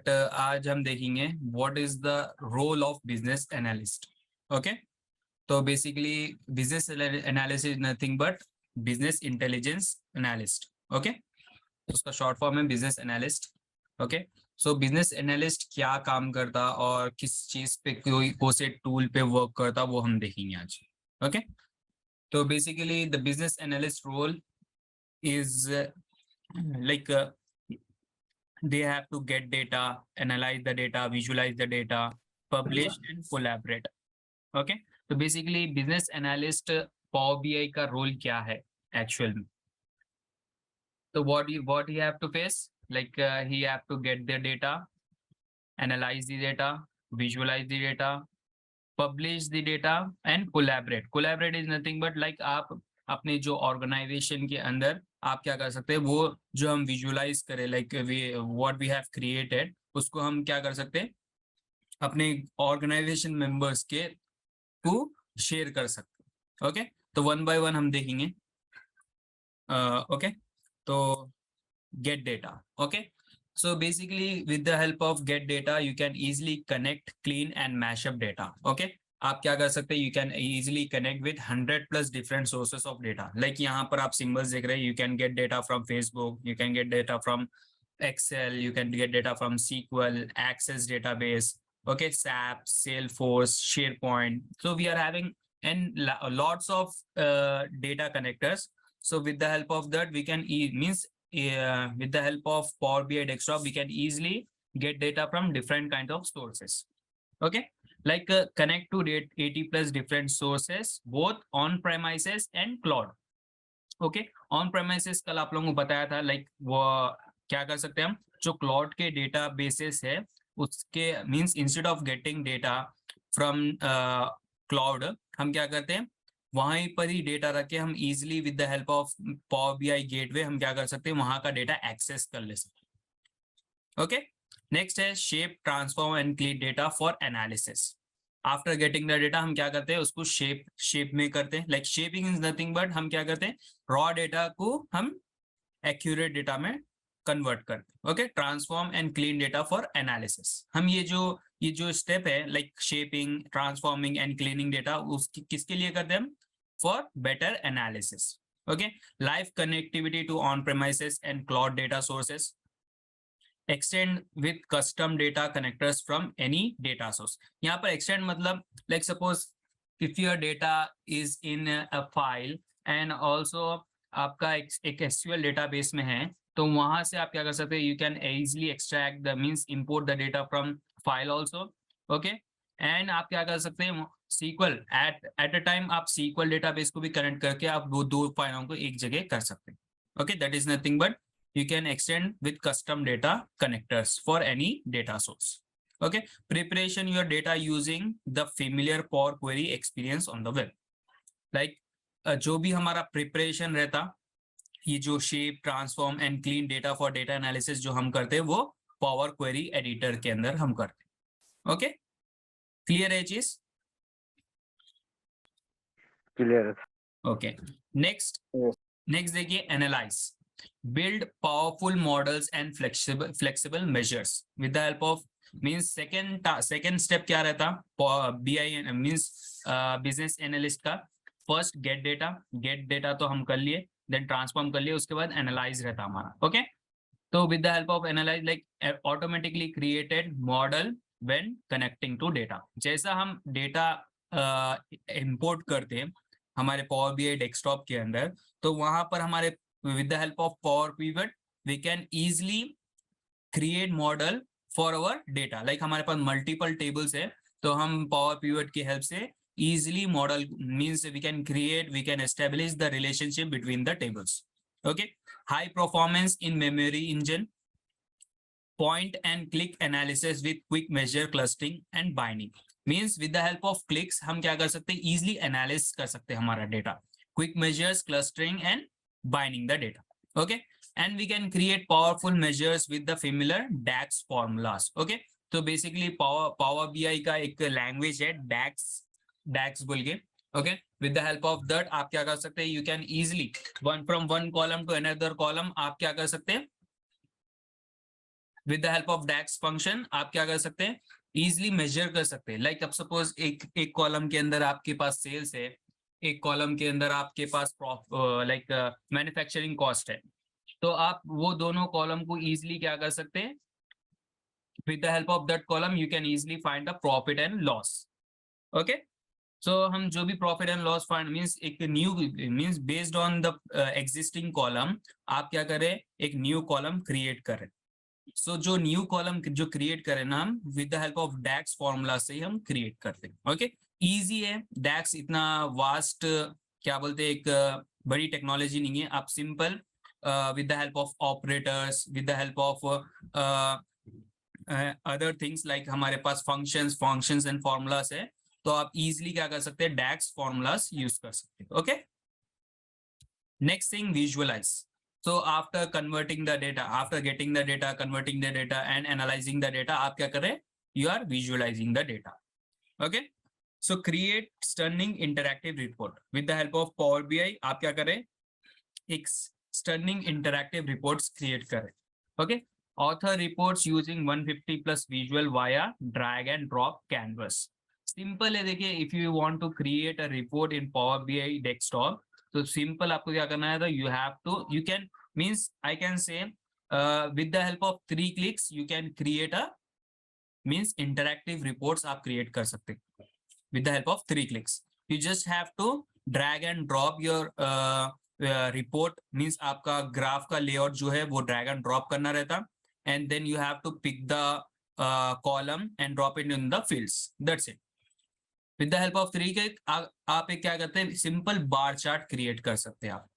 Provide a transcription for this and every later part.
But आज हम देखेंगे what is the role of business analyst. Okay, तो basically business analysis is nothing but business intelligence analyst. Okay, उसका short form है business analyst. Okay, so business analyst क्या काम करता और किस चीज पे कोई से टूल पे वर्क करता वो हम देखेंगे आज. ओके, तो basically the business analyst role is like they have to get data, analyze the data, visualize the data, publish and collaborate. Okay, तो basically business analyst Power BI का रोल क्या है एक्चुअल में. तो what he have to face, like he have to get the data, analyze the data, visualize the data, publish the data and collaborate. Collaborate is nothing but like आप अपने जो organisation के अंदर आप क्या कर सकते हैं, वो जो हम विजुअलाइज करें like what we have created, उसको हम क्या कर सकते हैं अपने ऑर्गेनाइजेशन मेंबर्स के को शेयर कर सकते हैं. ओके, तो वन बाय वन हम देखेंगे. ओके, तो get data. Okay, so basically with the help of get data you can easily connect, clean and mash up data. Okay, आप क्या कर सकते हैं, you can easily connect with 100 plus different sources of data. Like यहाँ पर आप symbols देख रहे हैं, you can get data from Facebook, you can get data from Excel, you can get data from SQL, Access database, okay, SAP, Salesforce, SharePoint. So we are having and lots of data connectors. So with the help of that we can with the help of Power BI desktop, we can easily get data from different kinds of sources. Okay, like connect to 80 plus different sources, both on premises and cloud. Okay, on premises कल आप लोगों को बताया था, like वो क्या कर सकते हैं हम, जो cloud के डेटा बेसिस है उसके means instead of getting data from cloud हम क्या करते हैं, वहीं पर ही डेटा रख के हम easily with the help of power BI gateway हम क्या कर सकते हैं, वहां का डेटा एक्सेस कर ले सकते हैं. ओके, नेक्स्ट है shape, transform and clean data for analysis. After getting the data हम क्या करते हैं, उसको शेप में करते हैं. Like shaping is nothing but हम क्या करते हैं, रॉ डेटा को हम एक्यूरेट डेटा में कन्वर्ट करते हैं. Okay, transform and clean data for analysis. हम ये जो स्टेप है like shaping, transforming and cleaning data, उसकी किसके लिए करते हैं हम, for better analysis. Okay, live connectivity to on premises and cloud data sources, extend with custom data connectors from any data source. यहाँ पर एक्सटेंड मतलब like suppose if your data is in a file and also आपका एक SQL database में है, तो वहां से आप क्या कर सकते हैं, you can easily extract the means import the data from file also. Okay, and आप क्या कर सकते हैं, सीक्वल एट अ टाइम आप सीक्वल डेटाबेस को भी कनेक्ट करके आप वो दो फाइलों को एक जगह कर सकते हैं. Okay, that is nothing but you can extend with custom data connectors for any data source. Okay, preparation your data using the familiar Power Query experience on the web. Like जो भी हमारा प्रिपरेशन रहता, ये जो shape, transform and clean data for data analysis जो हम करते हैं वो पावर क्वेरी एडिटर के अंदर हम करते हैं. ओके, क्लियर है चीज? क्लियर. ओके, नेक्स्ट देखिए analyse. Build powerful models and flexible measures with the help of means second step क्या रहता, BI means business analyst का. first get data तो हम कर लिए, then transform कर लिए, उसके बाद analyze रहता हमारा. okay, तो with the help of analyze like automatically created model when connecting to data. जैसा हम डेटा import करते हैं हमारे Power BI desktop के अंदर, तो वहां पर हमारे with the help of Power Pivot we can easily create model for our data. like हमारे पास multiple tables है, तो हम Power Pivot की help से easily model means we can establish the relationship between the tables. okay, high performance in memory engine, point and click analysis with quick measure clustering and binding. means with the help of clicks हम क्या कर सकते हैं, easily analyze कर सकते हैं हमारा data, quick measures, clustering and binding the data. okay, and we can create powerful measures with the familiar DAX formulas. okay, तो basically power BI का एक language है DAX बोल के. okay, with the help of that आप क्या कर सकते हैं, you can easily from one column to another column आप क्या कर सकते हैं, with the help of DAX function आप क्या कर सकते हैं, इजिली मेजर कर सकते हैं. लाइक अब सपोज एक कॉलम के अंदर आपके पास सेल्स है, एक कॉलम के अंदर आपके पास लाइक मैन्युफैक्चरिंग कॉस्ट है. तो आप वो दोनों कॉलम को इजिली क्या कर सकते हैं, with the help of that column you can easily find the profit and loss. Okay, so हम जो भी profit and loss find means एक new means based on the existing column आप क्या करें, एक न्यू कॉलम क्रिएट करें. सो जो न्यू कॉलम जो क्रिएट करें ना हम with the help of DAX formula से ही हम क्रिएट करते हैं. ओके, इजी है. डैक्स इतना वास्ट क्या बोलते हैं, एक बड़ी टेक्नोलॉजी नहीं है. आप simple with the help of operators, with the help of other things like हमारे पास फंक्शंस एंड फॉर्मूलास है, तो आप इजिली क्या कर सकते हैं, डैक्स फॉर्मूलास यूज कर सकते हैं. Okay, next thing visualise. So after converting the data, after getting the data, converting the data and analyzing the data, आप क्या करें, you are visualizing the data. Okay, so create stunning interactive report with the help of Power BI. आप क्या करें, एक stunning interactive reports create करें. Okay, author reports using 150 plus visual via drag and drop canvas. Simple है. देखिए, if you want to create a report in Power BI desktop, तो simple आपको क्या करना है, तो you have to, you can means I can say with the help of 3 clicks you can create a means interactive reports आप create कर सकते हैं with the help of 3 clicks. You just have to drag and drop your report, means आपका graph का layout जो है वो drag and drop करना रहता, and then you have to pick the column and drop it in the fields. That's it. With the help of 3 click आप एक क्या करते हैं, सिंपल बार चार्ट क्रिएट कर सकते हैं आप.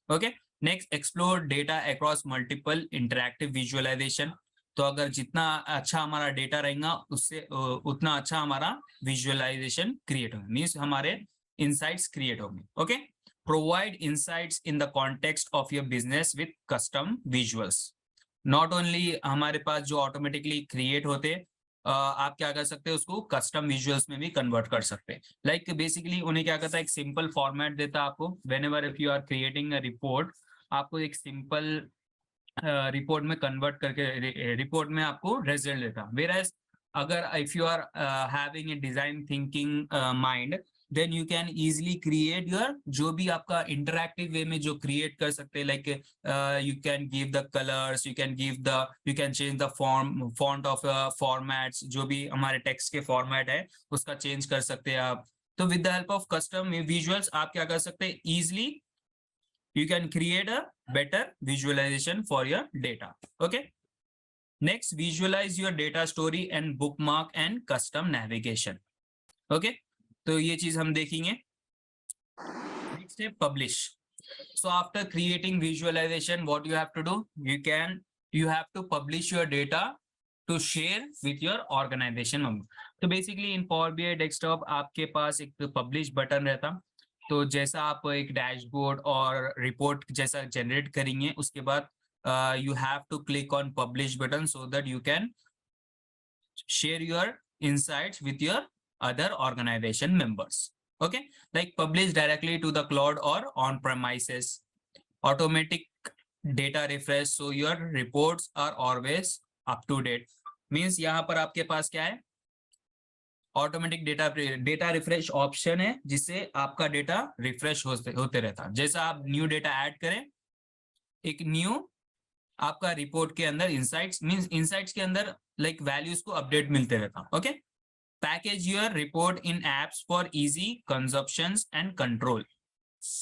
Okay, next explore data across multiple interactive visualisation. तो अगर जितना अच्छा हमारा डेटा रहेगा उससे उतना अच्छा हमारा विजुअलाइजेशन क्रिएट होगा, मीन्स हमारे इनसाइट्स क्रिएट होंगे. Okay, provide insights in the context of your business with custom visuals. Not only हमारे पास जो ऑटोमेटिकली क्रिएट होते, आप क्या कर सकते हैं, उसको कस्टम विजुअल्स में भी कन्वर्ट कर सकते हैं. लाइक बेसिकली उन्हें क्या करता है, एक सिंपल फॉर्मेट देता है आपको. Whenever if you are creating a report, आपको एक सिंपल रिपोर्ट में कन्वर्ट करके रिपोर्ट में आपको रिजल्ट देता. वेयर एज अगर if you are having a design thinking mind, then you can easily create your जो भी आपका इंटरैक्टिव वे में जो क्रिएट कर सकते हैं. Like you can give the colors, you can change the font of formats. जो भी हमारे टेक्स्ट के फॉर्मेट है उसका चेंज कर सकते हैं आप. तो with the help of custom visuals आप क्या कर सकते हैं, easily you can create a better visualization for your data. Okay, next visualize your data story and bookmark and custom navigation. Okay, तो ये चीज हम देखेंगे. नेक्स्ट है publish. So after creating visualization, what you have to do, you have to publish your data to share with your organization member. तो basically in Power BI desktop आपके पास एक publish button रहता. तो जैसा आप एक डैशबोर्ड और रिपोर्ट जैसा जनरेट करेंगे, उसके बाद you have to click on publish button so that you can share your insights with your other organization members. Okay, like publish directly to the cloud or on premises. Automatic data refresh so your reports are always up to date. Means यहाँ पर आपके पास क्या है, automatic data refresh option है जिससे आपका data refresh होते रहता है. जैसा आप न्यू डेटा ऐड करें, एक न्यू आपका रिपोर्ट के अंदर इनसाइट्स मींस इनसाइट्स के अंदर लाइक वैल्यूज को अपडेट मिलते रहता. Okay, package your report in apps for easy consumptions and control.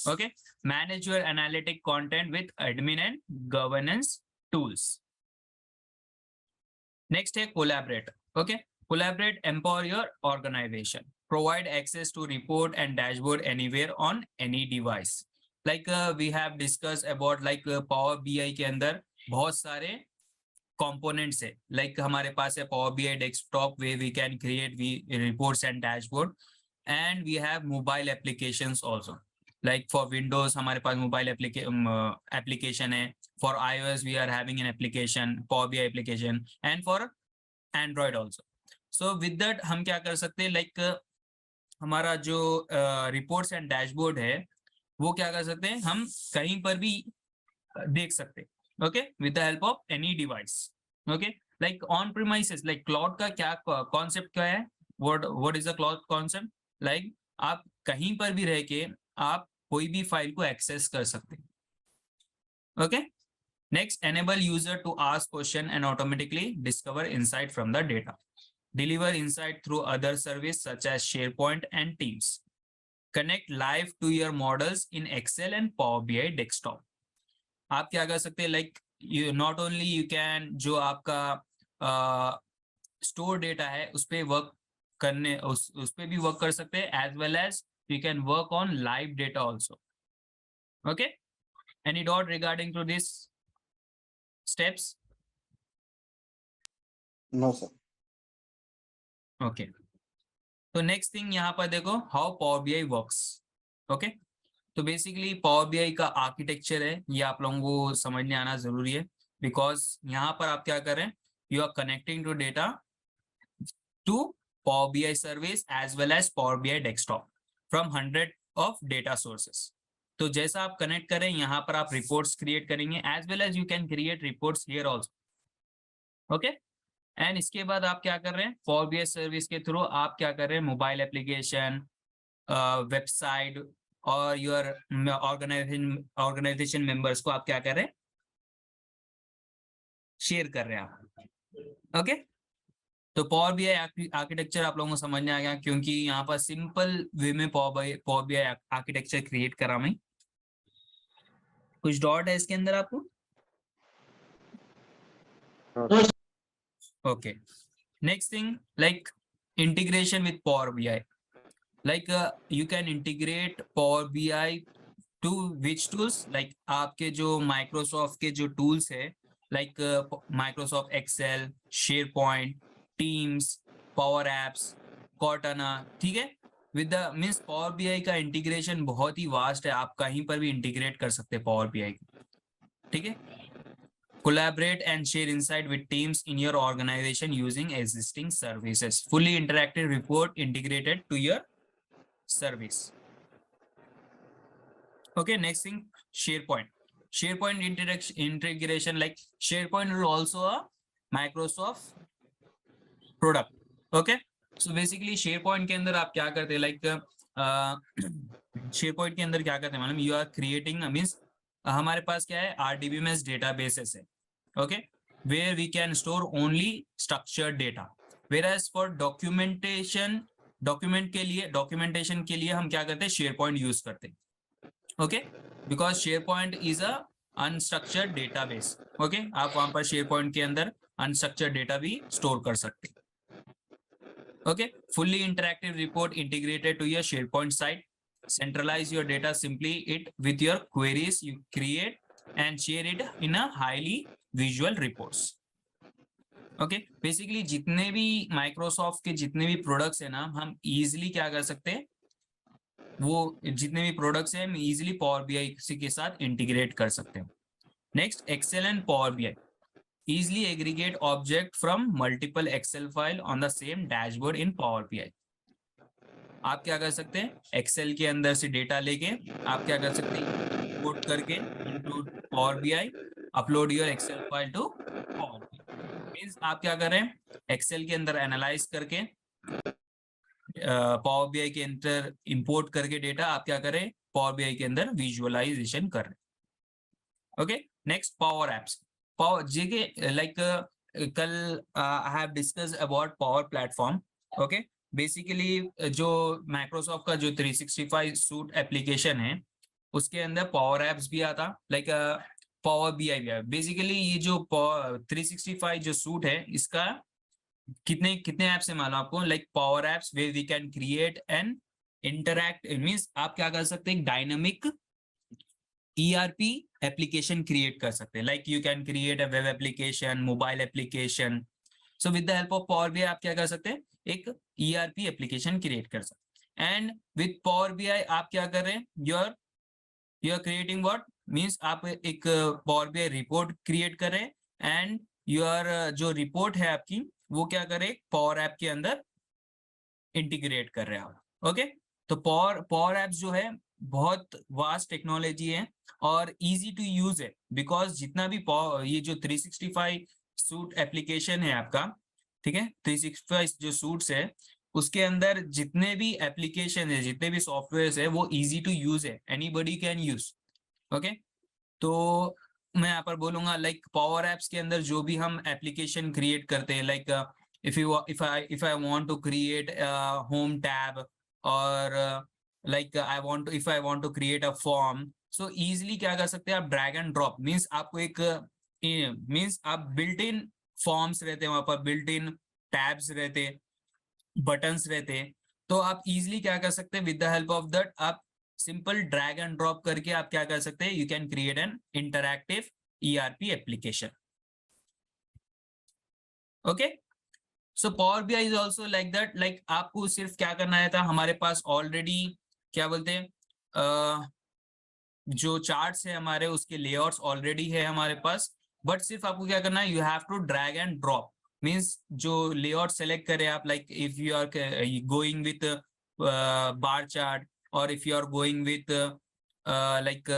Okay, manage your analytic content with admin and governance tools. Next है collaborate. Okay, collaborate, empower your organization, provide access to report and dashboard anywhere on any device. Like we have discussed about like Power BI के अंदर बहुत सारे components है. Like हमारे पास है Power BI desktop where we can create reports and dashboard, and we have mobile applications also. Like for Windows हमारे पास mobile application है. For iOS we are having an application, Power BI application, and for Android also. So with that हम क्या कर सकते हैं, like हमारा जो reports and dashboard है वो क्या कर सकते हैं, हम कहीं पर भी देख सकते हैं. Okay, with the help of any device. Okay, like on premises, like cloud का क्या कॉन्सेप्ट क्या है, what is the cloud concept, like आप कहीं पर भी रह के आप कोई भी फाइल को एक्सेस कर सकते हैं। Okay, next, enable user to ask question and automatically discover insight from the data. Deliver insight through other service such as SharePoint and Teams. Connect live to your models in Excel and Power BI desktop. आप क्या कर सकते हैं, like you not only you can जो आपका store data है उस पे वर्क करने उस पे भी वर्क कर सकते हैं, as well as you can work on live data also. Okay, any doubt regarding to this steps? No sir. Okay, तो नेक्स्ट थिंग यहाँ पर देखो, how Power BI works. Okay, तो बेसिकली पावर बीआई का architecture है, ये आप लोगों को समझने आना जरूरी है, बिकॉज यहाँ पर आप क्या कर रहे हैं, you are connecting to data to power BI service as well as power BI desktop from 100 of data sources. तो जैसा आप कनेक्ट करें, यहाँ पर आप रिपोर्ट्स क्रिएट करेंगे, as well as you can create reports here also. Okay, and इसके बाद आप क्या कर रहे हैं, पावर बीआई सर्विस के थ्रू आप क्या कर रहे हैं, मोबाइल एप्लीकेशन, वेबसाइट और योर ऑर्गेनाइजेशन मेंबर्स को आप क्या कर रहे हैं, शेयर कर रहे हैं आप। ओके, तो पावर बीआई आर्किटेक्चर आप लोगों को समझ में आ गया, क्योंकि यहाँ पर सिंपल वे में पावर बीआई आर्किटेक्चर क्रिएट करा मैं। कुछ डॉट है इसके अंदर आपको? Okay, next thing, like integration with Power BI, like you can integrate Power BI to which tools, like आपके जो Microsoft के जो tools है, like Microsoft Excel, SharePoint, Teams, Power Apps, Cortana, ठीक है, with the means Power BI का integration बहुत ही vast है, आप कहीं पर भी integrate कर सकते हैं Power BI, ठीक है। Collaborate and share insight with teams in your organization using existing services. Fully interactive report integrated to your service. Okay, next thing, SharePoint. SharePoint integration, like SharePoint is also a Microsoft product. Okay, so basically SharePoint के अंदर आप क्या करते हैं, like SharePoint के अंदर क्या करते हैं मालूम, you are creating means हमारे पास क्या है, RDBMS databases है, okay, where we can store only structured data, whereas for documentation के लिए हम क्या करते हैं, SharePoint यूज करते हैं, okay, because SharePoint is a unstructured database, okay, आप वहां पर SharePoint के अंदर unstructured data भी store कर सकते हैं। Okay, fully interactive report integrated to your SharePoint site. Centralize your data simply it with your queries you create and share it in a highly visual reports. Okay, basically जितने भी Microsoft के जितने भी products है ना, हम easily क्या कर सकते हैं, वो जितने भी products हैं हम easily Power BI के साथ integrate कर सकते हैं। Next, Excel and Power BI. Easily aggregate object from multiple Excel file on the same dashboard in Power BI. आप क्या कर सकते हैं, एक्सेल के अंदर से डेटा लेके आप क्या कर सकते हैं, इंपोर्ट करके into power BI, upload your Excel file to power BI. Means आप क्या कर रहे हैं, एक्सेल के अंदर एनालाइज करके पावर बीआई के अंदर इंपोर्ट करके डेटा आप क्या करें, पावर बीआई के अंदर विजुअलाइजेशन कर रहे। Okay, next, power apps. Power जेके लाइक कल I have discuss about power platform. Okay, basically जो माइक्रोसॉफ्ट का जो 365 सूट एप्लीकेशन है उसके अंदर पावर एप्स भी आता, लाइक पावर बीआई भी है। बेसिकली ये जो 365 जो सूट है इसका कितने ऐप्स है मालूम आपको, like power apps way we can create and interact, means आप क्या कर सकते हैं, डायनामिक ERP एप्लीकेशन क्रिएट कर सकते हैं, like you can create a web application, mobile application. So with the help of power BI आप क्या कर सकते हैं, एक ERP एप्लीकेशन क्रिएट कर सकते हैं। एंड विद पावर बीआई आप क्या कर रहे हैं, you are creating what means आप एक पावर बीआई रिपोर्ट क्रिएट कर रहे हैं एंड योर जो रिपोर्ट है आपकी वो क्या करे, पावर ऐप के अंदर इंटीग्रेट कर रहे हैं आप। ओके, तो पावर ऐप्स जो है बहुत वास्ट टेक्नोलॉजी है और इजी टू यूज है, बिकॉज जितना भी ये जो 365 सूट एप्लीकेशन है आपका, ठीक है, 365 जो सूट्स है उसके अंदर जितने भी एप्लीकेशन है, जितने भी सॉफ्टवेयर है वो इजी टू यूज है, एनीबडी कैन यूज। ओके, तो मैं यहाँ पर बोलूंगा लाइक पावर एप्स के अंदर जो भी हम एप्लीकेशन क्रिएट करते हैं, like if I want to create a home tab, or like if I want to create a form, so easily क्या कर सकते हैं आप, ड्रैग एंड ड्रॉप, मीन्स आपको एक मीन्स आप बिल्ट इन फॉर्म्स रहते हैं वहां पर, बिल्ट इन टैब्स रहते, बटन्स रहते, तो आप इजिली क्या कर सकते हैं, with the help of that आप सिंपल ड्रैग एंड ड्रॉप करके आप क्या कर सकते हैं, you can create an interactive ERP application. Okay, so power BI is also like that, like आपको सिर्फ क्या करना है था, हमारे पास ऑलरेडी क्या बोलते हैं जो चार्ट्स है हमारे, उसके लेआउट्स ऑलरेडी है हमारे पास, बट सिर्फ आपको क्या करना है, you have to drag and drop, means जो लेआउट सेलेक्ट करे आप, like if you are going with bar chart, और if you are going with like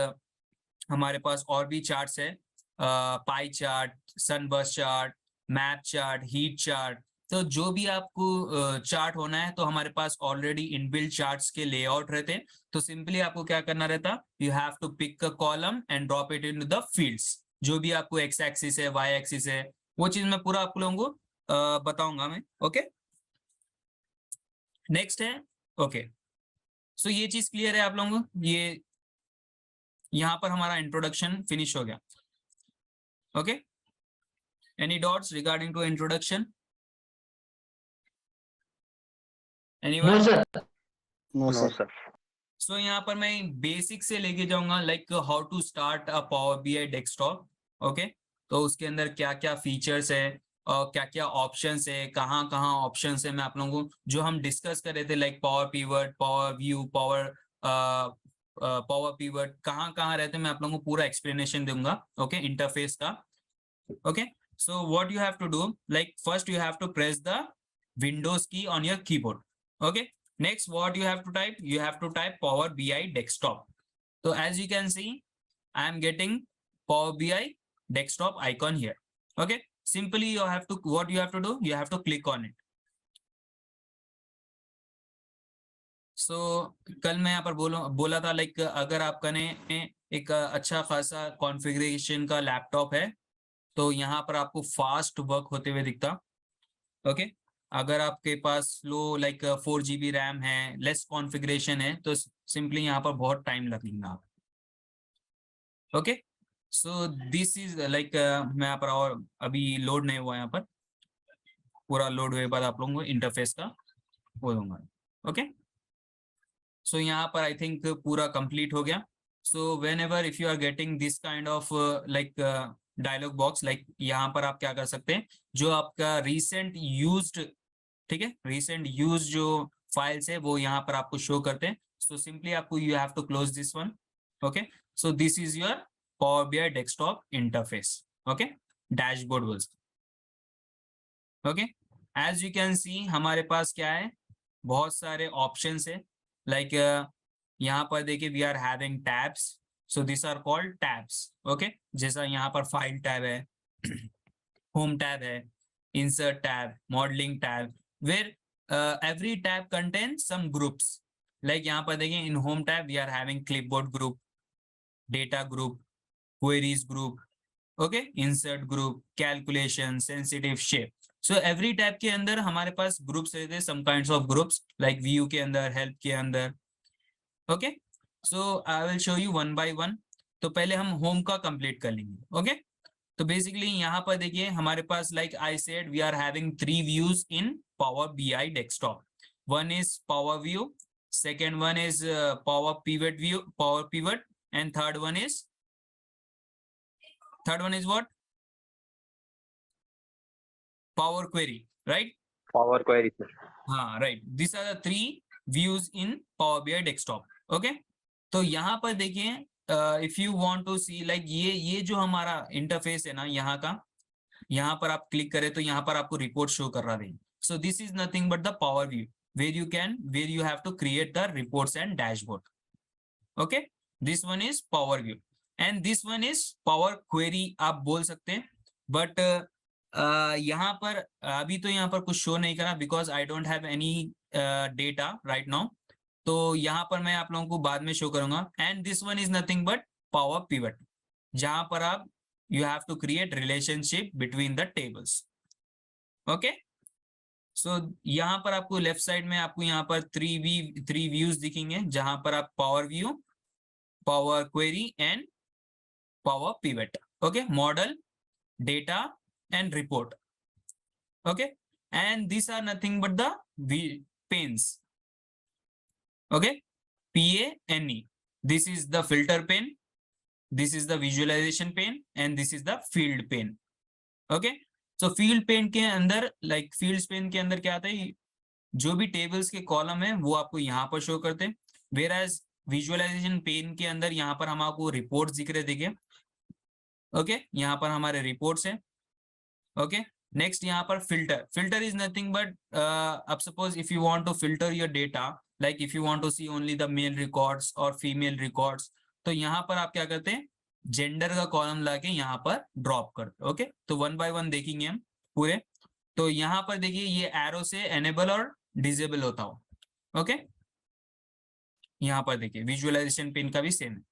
हमारे पास और भी चार्ट्स है, pie chart, sunburst chart, map chart, heat chart, तो जो भी आपको चार्ट होना है तो हमारे पास ऑलरेडी इनबिल्ट चार्ट्स के लेआउट रहते हैं, तो सिंपली आपको क्या करना रहता, you have to pick a column and drop it into the fields, जो भी आपको एक्स एक्सिस है, वाई एक्सिस है, वो चीज मैं पूरा आप लोगों को बताऊंगा मैं। ओके, नेक्स्ट है, ओके, सो ये चीज क्लियर है आप लोगों को, ये यहाँ पर हमारा इंट्रोडक्शन फिनिश हो गया। Okay, any doubts regarding to introduction? No, sir. No, No, sir. sir. So यहाँ पर मैं बेसिक से लेके जाऊंगा, like how to start a power BI desktop. Okay, तो उसके अंदर क्या क्या फीचर्स है और क्या क्या ऑप्शंस है, कहाँ कहाँ ऑप्शंस है, मैं आप लोगों को जो हम डिस्कस कर रहे थे, like power pivot, power view, power pivot कहाँ कहाँ रहते हैं, मैं आप लोगों को पूरा एक्सप्लेनेशन दूंगा। ओके, इंटरफेस का। Okay, so what you have to do, like first you have to press the Windows key on your keyboard. Okay, next what you have to type, you have to type Power BI desktop. So as you can see, I am getting Power BI desktop icon here. Okay, simply you have to, what you have to do, you have to click on it. So कल मैं यहाँ पर बोला था, like अगर आपका ने एक अच्छा खासा कॉन्फ़िगरेशन का लैपटॉप है तो यहाँ पर आपको फास्ट वर्क होते हुए दिखता। ओके, अगर आपके पास लो लाइक 4 GB रैम है, लेस कॉन्फ़िगरेशन है, तो सिंपली यहाँ पर बहुत टाइम लगेगा आप। Okay, so this is like मैं यहाँ पर, और अभी लोड नहीं हुआ, यहाँ पर पूरा लोड हुए बाद आप लोगों को इंटरफेस का वो दूंगा। ओके, सो यहाँ पर आई थिंक पूरा कंप्लीट हो गया। So whenever if you are getting this kind of like dialogue box, like यहाँ पर आप क्या कर सकते हैं, जो आपका रिसेंट यूज्ड, ठीक है, रिसेंट यूज जो फाइल्स है वो यहाँ पर आपको शो करते हैं। सो सिंपली आपको you have to close this one. Okay, so this is your power BI desktop interface. Okay, dashboard version. Okay, as you can see हमारे पास क्या है, बहुत सारे ऑप्शंस है, लाइक यहाँ पर देखिए we are having tabs, so this are called tabs. Okay, जैसा यहाँ पर फाइल टैब है, होम टैब है, insert tab, modeling tab, where every tab contains some groups. Like यहाँ पर देखिए in home tab we are having clipboard group, data group, queries group, okay, insert group, calculation, sensitive shape. So every tab के अंदर हमारे पास groups रहते हैं, some kinds of groups, like view के अंदर, help के अंदर। Okay, so I will show you one by one. तो पहले हम home का complete कर लेंगे। Okay, तो बेसिकली यहाँ पर देखिए हमारे पास, like I said, we are having 3 views in power BI desktop. One is power view, second one is power pivot view, power pivot, and third one is what, power query, right? Power query, sir. हाँ, right, this are the 3 views in power BI desktop. Okay, तो यहाँ पर देखिए if you want to see, like ये जो हमारा interface है ना यहाँ का, यहाँ पर आप क्लिक करें तो यहाँ पर आपको रिपोर्ट शो कर रहा है। So this is nothing but the power view, where you have to create the reports and dashboard. Okay, this one is power view and this one is power query आप बोल सकते हैं, but यहाँ पर अभी तो यहाँ पर कुछ शो नहीं करा because I don't have any data right now. तो यहाँ पर मैं आप लोगों को बाद में शो करूंगा। And this one is nothing but power pivot, जहां पर आप you have to create relationship between the tables. Okay, so यहाँ पर आपको लेफ्ट साइड में आपको यहाँ पर थ्री व्यूज दिखेंगे, जहां पर आप power view, power query and power pivot. Okay, model, data and report. Okay, and these are nothing but the panes. Okay, pane, this is the filter pane, this is the visualization pane and this is the field pane. Okay, so field pane के अंदर like fields pane के अंदर क्या आता है, जो भी tables के कॉलम है वो आपको यहाँ पर शो करते हैं, whereas विजुअलाइजेशन पेन के अंदर यहाँ पर हम आपको रिपोर्ट्स दिख रहे देखिए। ओके, यहाँ पर हमारे रिपोर्ट्स है। ओके, नेक्स्ट यहाँ पर फिल्टर इज नथिंग बट अब suppose if you want to filter your data, like if you want to see only the male records और फीमेल रिकॉर्ड्स, तो यहाँ पर आप क्या करते हैं, जेंडर का कॉलम लाके यहाँ पर ड्रॉप करते हैं। ओके, तो वन बाय वन देखेंगे हम पूरे। तो यहाँ पर देखिए ये एरो से एनेबल और डिसेबल होता हो। ओके, यहाँ पर देखिए विजुअलाइजेशन पेन का भी सेम है।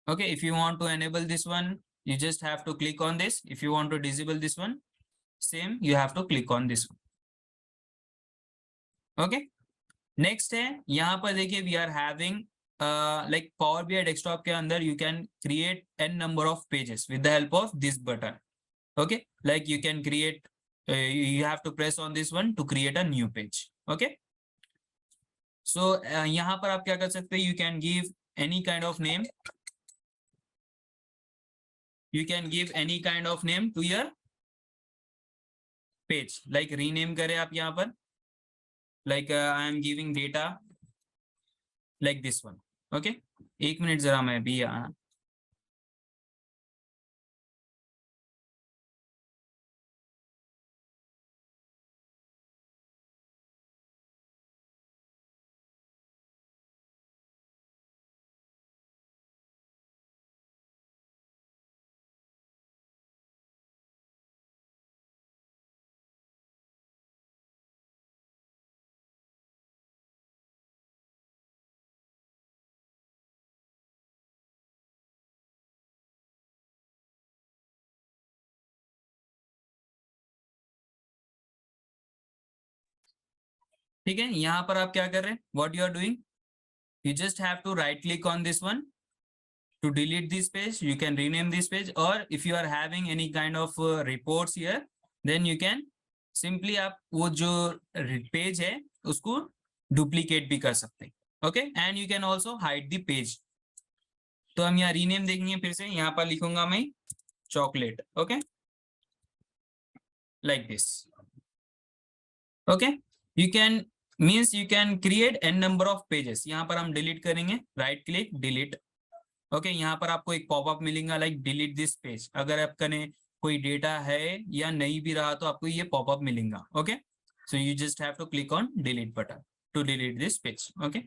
Okay, if you want to enable this one, you just have to click on this. If you want to disable this one, same, you have to click on this one. Okay, next है यहाँ पर देखिए we are having like Power BI desktop के अंदर you can create n number of pages with the help of this button. Okay, like you can create you have to press on this one to create a new page. Okay, so यहाँ पर आप क्या कर सकते हैं, you can give any kind of name. You can give any kind of name to your page, like rename करें आप यहाँ पर, like I am giving data like this one. Okay, एक मिनट जरा मैं भी यहाँ, ठीक है। यहाँ पर आप क्या कर रहे हैं, what you are doing, you just have to right click on this one to delete this page. You can rename this page, or if you are having any kind of reports here, then you can simply आप वो जो page है उसको duplicate भी कर सकते हैं। Okay, and you can also hide the page. तो हम यहाँ रीनेम देखेंगे, फिर से यहाँ पर लिखूंगा मैं chocolate. Okay, like this. Okay, you can means you can create an number of pages. यहाँ पर हम डिलीट करेंगे, राइट क्लिक डिलीट। ओके, यहाँ पर आपको एक पॉपअप मिलेगा लाइक डिलीट दिस पेज। अगर आपका ने कोई डेटा है या नहीं भी रहा तो आपको ये पॉपअप मिलेगा। Okay, so you just have to click on delete button to delete this page. Okay,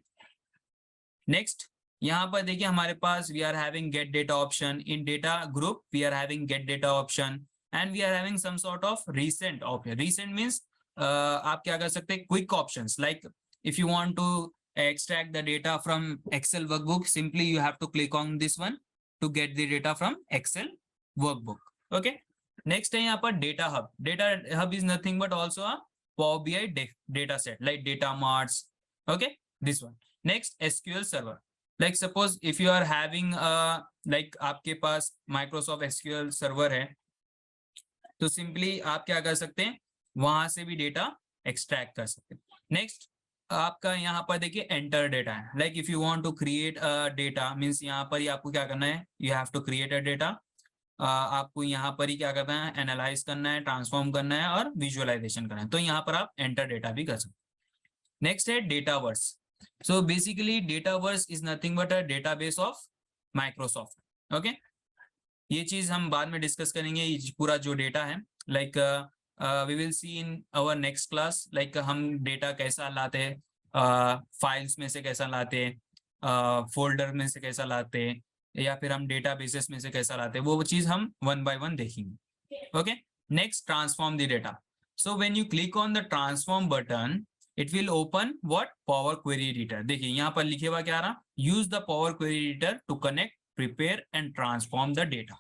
next यहाँ पर देखिए हमारे पास we are having get data option. In data group we are having get data option and we are having some sort of recent option. Recent means आप क्या कर सकते हैं, quick options, like if you want to extract the data from Excel workbook, simply you have to click on this one to get the data from Excel workbook. Okay, next है यहाँ पर data hub. Data hub is nothing but also a Power BI data set like data marts. Okay, this one. Next SQL server. Like suppose if you are having like आपके पास Microsoft SQL server है, तो simply आप क्या कर सकते हैं, वहां से भी डेटा एक्सट्रैक्ट कर सकते हैं। नेक्स्ट आपका यहाँ पर देखिए एंटर डेटा है। Like if you want to create a data means यहाँ पर ही आपको क्या करना है, you have to create a data. आपको यहाँ पर ही क्या करना है, एनालाइज करना है, ट्रांसफॉर्म करना है और विजुअलाइजेशन करना है। तो यहाँ पर आप एंटर डेटा भी कर सकते हैं। नेक्स्ट है dataverse. So basically dataverse is nothing but a database of Microsoft. Okay, ये चीज हम बाद में डिस्कस करेंगे, ये पूरा जो डेटा है like we will see in our next class, like हम डेटा कैसा लाते हैं, फाइल्स में से कैसा लाते हैं, फोल्डर में से कैसा लाते हैं, या फिर हम डेटा बेसेस में से कैसा लाते हैं, वो चीज़ हम वन बाय वन देखेंगे। Okay, next transform the data. So when you click on the transform button, it will open what? Power Query Editor. देखिए यहाँ पर लिखे हुआ क्या रहा? Use the Power Query Editor to connect, prepare and transform the data.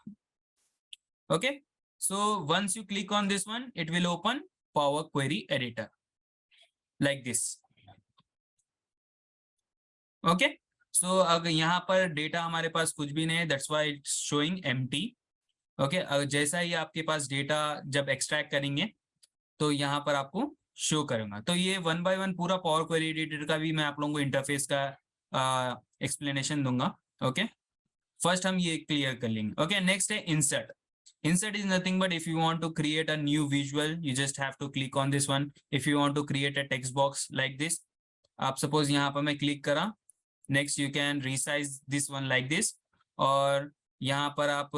Okay, so once you click on this one, it will open Power Query Editor like this. Okay, so अगर यहाँ पर डेटा हमारे पास कुछ भी नहीं है, that's why it's showing empty. Okay जैसा ही आपके पास डेटा जब एक्सट्रैक्ट करेंगे तो यहाँ पर आपको शो करूंगा. तो ये वन बाय वन पूरा पावर क्वेरी एडिटर का भी मैं आप लोगों को इंटरफेस का एक्सप्लेनेशन दूंगा. ओके, फर्स्ट हम ये क्लियर कर लेंगे. ओके, नेक्स्ट है insert. Insert is nothing but if you want to create a new visual, you just have to click on this one. If you want to create a text box like this, आप suppose यहाँ पर मैं click करा, next you can resize this one like this, और यहाँ पर आप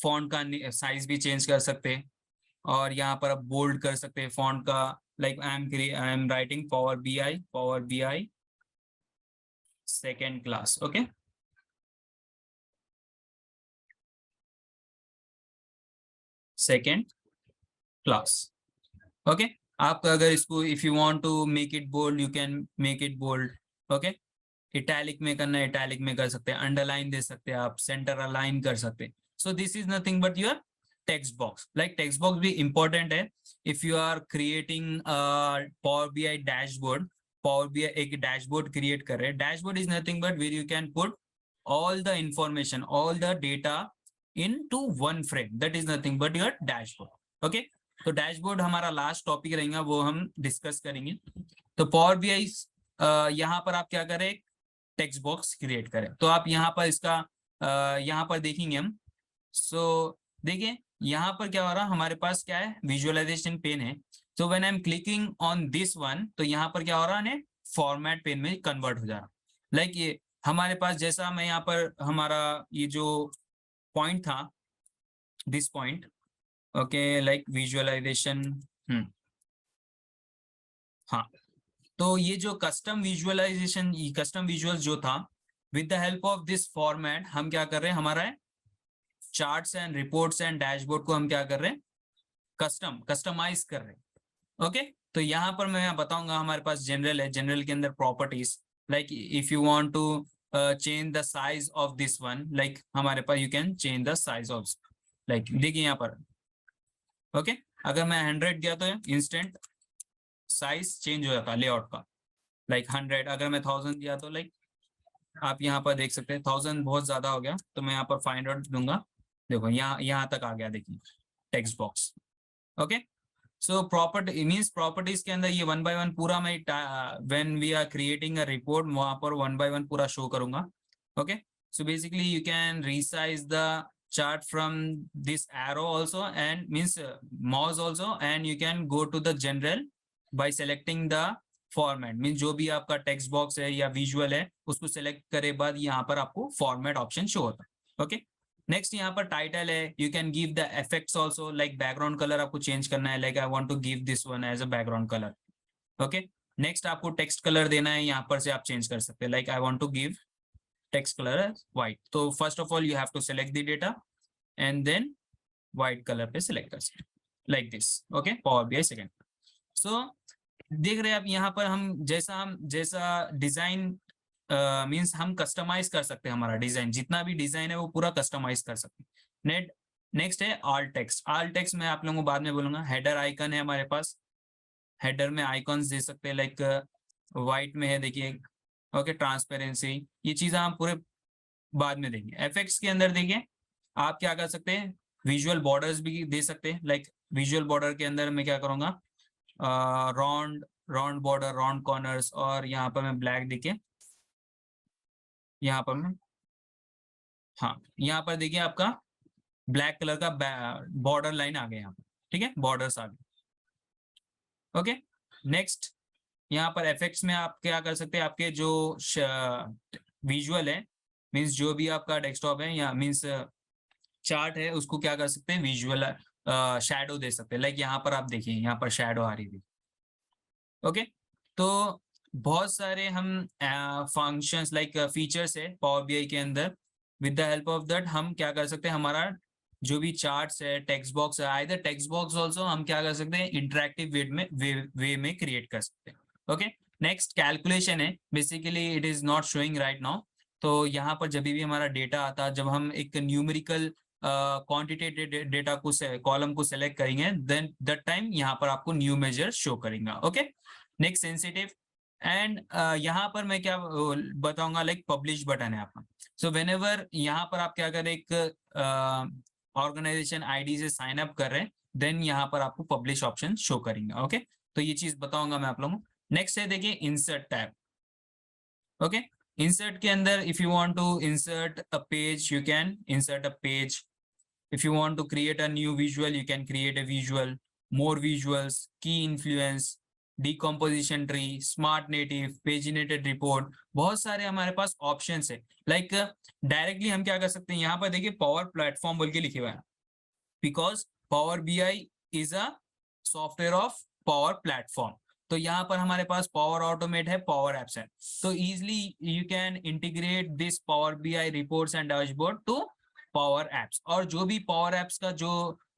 font का साइज भी चेंज कर सकते हैं और यहाँ पर आप बोल्ड कर सकते हैं फॉन्ट का. Like I am writing power BI second class. Okay, second class. Okay, आप अगर इसको if you want to make it bold you can make it bold. Okay, italic में करना है इटैलिक में कर सकते हैं, अंडरलाइन दे सकते हैं आप, सेंटर अलाइन कर सकते हैं. So this is nothing but your text box. Like text box भी important है. If you are creating a Power BI dashboard, Power BI एक dashboard create कर रहे हैं. Dashboard is nothing but where you can put all the information, all the data into one frame. That is nothing but your dashboard. Okay, तो dashboard हमारा last topic रहेगा, वो हम discuss करेंगे. तो Power BI यहाँ पर आप क्या करें, text box create करें. तो आप यहाँ पर इसका यहाँ पर देखेंगे हम. सो देखिए यहाँ पर क्या हो रहा है, हमारे पास क्या है, विजुअलाइजेशन पेन है. तो when I am clicking on this one, तो यहाँ पर क्या हो रहा है, फॉर्मेट पेन में कन्वर्ट हो जा रहा. लाइक ये हमारे पास जैसा मैं यहाँ पर हमारा ये जो पॉइंट था, this point. Okay, like visualisation. हाँ, तो ये जो कस्टम विजुअलाइजेशन, कस्टम विजुअल जो था, with the help of this format हम क्या कर रहे हैं, हमारा है charts and reports and dashboard को हम क्या कर रहे हैं, कस्टमाइज कर रहे हैं. ओके, तो यहाँ पर मैं बताऊंगा हमारे पास जनरल है, जनरल के अंदर properties. Like if you want to change the size of this one, like हमारे पास you can change the size of, like देखिए यहाँ पर. ओके, अगर मैं 100 दिया तो इंस्टेंट साइज चेंज हो जाता लेआउट का, लाइक 100. अगर मैं 1000 दिया तो लाइक आप यहाँ पर देख सकते हैं 1000 बहुत ज्यादा हो गया, तो मैं यहाँ पर 500 दूंगा. देखो यहाँ तक आ गया, देखिए text box. Okay, so property means properties के अंदर ये वन बाय वन पूरा मैं when we are creating a report वहां पर वन बाय वन पूरा शो करूंगा. Okay, so basically you can resize the chart from this arrow also and means mouse also, and you can go to the general by selecting the format. Mean जो भी आपका text box है या visual है उसको select करे बाद यहाँ पर आपको फॉर्मेट ऑप्शन शो होता है. ओके, नेक्स्ट यहाँ पर टाइटल है, you can give the effects also. Like background colour आपको चेंज करना है, like I want to give this one as a background colour. Okay, next आपको टेक्स्ट कलर देना है, यहाँ पर से आप चेंज कर सकते हैं. Like I want to give text colour white. तो first of all you have to select the data and then white colour पे सिलेक्ट कर सकते like this. Okay, power BI second. So देख रहे हैं आप यहाँ पर हम जैसा डिजाइन मींस हम कस्टमाइज कर सकते हैं. हमारा डिजाइन जितना भी डिजाइन है वो पूरा कस्टमाइज कर सकते हैं. नेक्स्ट है आल्ट टेक्स्ट. आल्ट टेक्स्ट मैं आप लोगों को बाद में बोलूंगा. हेडर आइकन है हमारे पास, हेडर में आइकॉन्स दे सकते हैं, लाइक व्हाइट में है देखिए. ओके, ट्रांसपेरेंसी, ये चीजें हम पूरे बाद में देंगे. इफेक्ट्स के अंदर देखिए आप क्या कर सकते हैं, विजुअल बॉर्डर्स भी दे सकते हैं. लाइक विजुअल बॉर्डर के अंदर मैं क्या करूंगा, राउंड बॉर्डर, राउंड कॉर्नर्स, और यहाँ पर मैं ब्लैक देखिए, यहाँ पर मैं, हाँ यहाँ पर देखिए आपका ब्लैक कलर का बॉर्डर लाइन आ गया यहाँ पर. ठीक है, बॉर्डर्स आ गए. ओके, नेक्स्ट यहाँ पर इफेक्ट्स में आप क्या कर सकते हैं, आपके जो विजुअल है मीन्स जो भी आपका डेस्कटॉप है या मीन्स चार्ट है उसको क्या कर सकते हैं, विजुअल शैडो दे सकते हैं. लाइक यहाँ पर आप देखिए, यहाँ पर शैडो आ रही थी. ओके, तो बहुत सारे हम फंक्शंस लाइक फीचर्स है पावर बीआई के अंदर. With the help of that हम क्या कर सकते हैं, हमारा जो भी चार्ट्स है, टेक्स्ट बॉक्स है, आइदर टेक्स्ट बॉक्स ऑल्सो हम क्या कर सकते हैं, इंटरेक्टिव वे में क्रिएट कर सकते हैं. ओके, नेक्स्ट कैलकुलेशन है. Basically it is not showing right now. तो यहाँ पर जब भी हमारा डेटा आता है, जब हम एक न्यूमेरिकल क्वांटिटेटिव डेटा को कॉलम को सेलेक्ट करेंगे, देन दैट टाइम यहाँ पर आपको न्यू मेजर शो करेगा. Okay, next sensitive. एंड यहाँ पर मैं क्या बताऊंगा, लाइक पब्लिश बटन है आपका. सो व्हेनेवर यहाँ पर आप क्या करें, एक ऑर्गेनाइजेशन आईडी से साइन अप कर रहे हैं, देन यहाँ पर आपको पब्लिश ऑप्शन शो करेंगे. ओके, तो ये चीज बताऊंगा मैं आप लोगों को. नेक्स्ट है देखिए इंसर्ट टैब. ओके, इंसर्ट के अंदर if you want to insert a page, you can insert a page. If you want to create a new visual, you can create a visual, more visuals, key influence, decomposition tree, smart native, paginated report. बहुत सारे हमारे पास options है. Like directly हम क्या कर सकते हैं, यहाँ पर देखिए पावर प्लेटफॉर्म बोल के लिखे हुआ है, because power BI is a software of power platform. तो यहाँ पर हमारे पास पावर ऑटोमेट है, पावर एप्स है. तो easily you can integrate this power BI reports and dashboard to power apps. और जो भी पावर एप्स का जो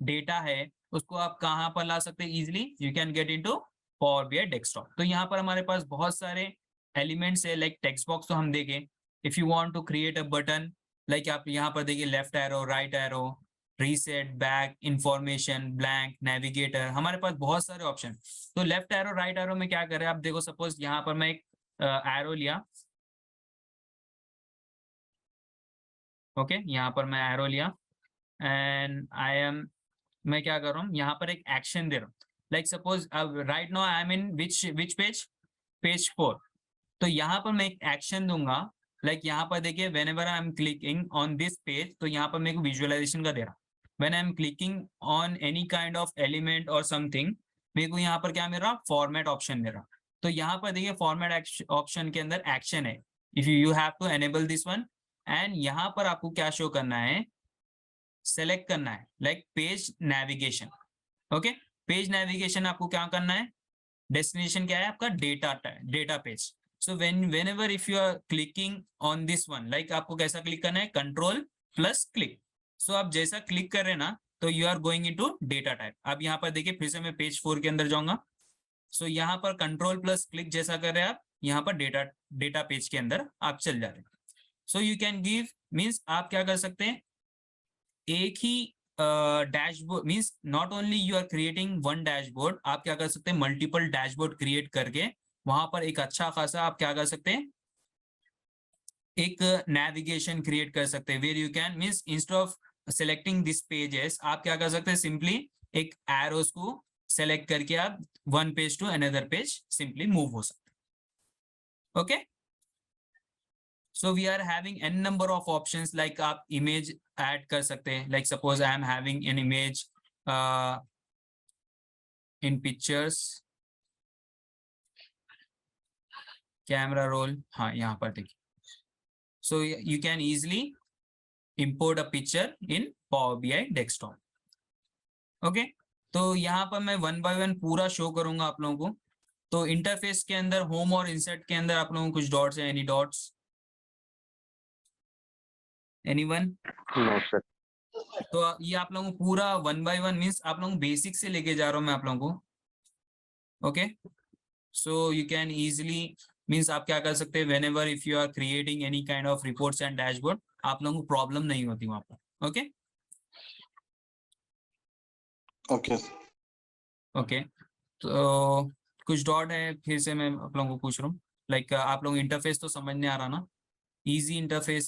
डेटा है उसको आप कहाँ पर ला सकते हैं, easily you can get into power BI desktop. तो यहाँ पर हमारे पास बहुत सारे एलिमेंट्स है. लाइक टेक्स्ट बॉक्स तो हम देखें, if you want to create a button, like आप यहाँ पर देखिए left arrow, right arrow, reset, back, information, blank, navigator, हमारे पास बहुत सारे ऑप्शन. तो लेफ्ट एरो, राइट एरो में क्या करें, आप देखो सपोज यहाँ पर मैं एक एरो लिया. ओके, यहाँ पर मैं एरो लिया एंड मैं क्या कर रहा हूँ, यहाँ पर एक एक्शन दे रहा हूँ. लाइक सपोज अब right now I am in which page, page 4. तो यहाँ पर मैं एक एक्शन दूंगा. लाइक यहाँ पर देखिए when ever I am clicking on this page, तो यहाँ पर मेरे को विजुअलाइजेशन का दे रहा. When I am clicking on any kind of element और समथिंग, मेरे को यहाँ पर क्या मिल रहा, फॉर्मेट ऑप्शन मिल रहा. तो यहाँ पर देखिए फॉर्मेट ऑप्शन के अंदर एक्शन है. If you have to enable this one, and यहाँ पर आपको क्या शो करना है, सेलेक्ट करना है, like page navigation. Okay, page navigation आपको क्या करना है, डेस्टिनेशन क्या है आपका, data page. So whenever if you are clicking on this one, like आपको कैसा क्लिक करना है, कंट्रोल प्लस क्लिक. सो आप जैसा क्लिक कर रहे हैं ना, तो you are going into data type. अब यहाँ पर देखिए फिर से मैं पेज 4 के अंदर जाऊंगा. सो यहाँ पर कंट्रोल प्लस क्लिक जैसा कर रहे हैं आप, यहाँ पर डेटा पेज के अंदर आप चल जा रहे हैं. So you can give, means आप क्या कर सकते हैं, एक ही dashboard, means not only you are creating one dashboard, आप क्या कर सकते हैं, मल्टीपल डैशबोर्ड क्रिएट करके वहां पर एक अच्छा खासा आप क्या कर सकते हैं, एक नेविगेशन क्रिएट कर सकते हैं. Where you can, means instead of selecting this pages, आप क्या कर सकते हैं, सिंपली एक एरोस को सेलेक्ट करके आप one page to another page simply move हो सकते हैं. Okay, so we are having n number of options. like आप image add कर सकते हैं, like suppose I am having an image in pictures, camera roll, हाँ यहाँ पर देखिए. so you can easily import a picture in Power BI desktop. okay, तो यहाँ पर मैं वन बाय वन पूरा शो करूंगा आप लोगों को. तो इंटरफेस के अंदर होम और इंसर्ट के अंदर आप लोगों को कुछ डॉट्स है, any dots, anyone? No, sir. तो ये आप लोगों को पूरा वन बाय वन, मीन्स आप लोगों को बेसिक से लेके जा रहा हूँ मैं आप लोगों को. Okay, so you can easily, means आप क्या कर सकते हैं, whenever if you are creating any kind of reports and dashboard, आप लोगों को प्रॉब्लम नहीं होती वहां पर. Okay Okay. ओके, तो कुछ डॉट है, फिर से मैं आप लोगों को पूछ रहा हूँ, लाइक आप लोग इंटरफेस तो समझ नहीं आ रहा ना, इजी इंटरफेस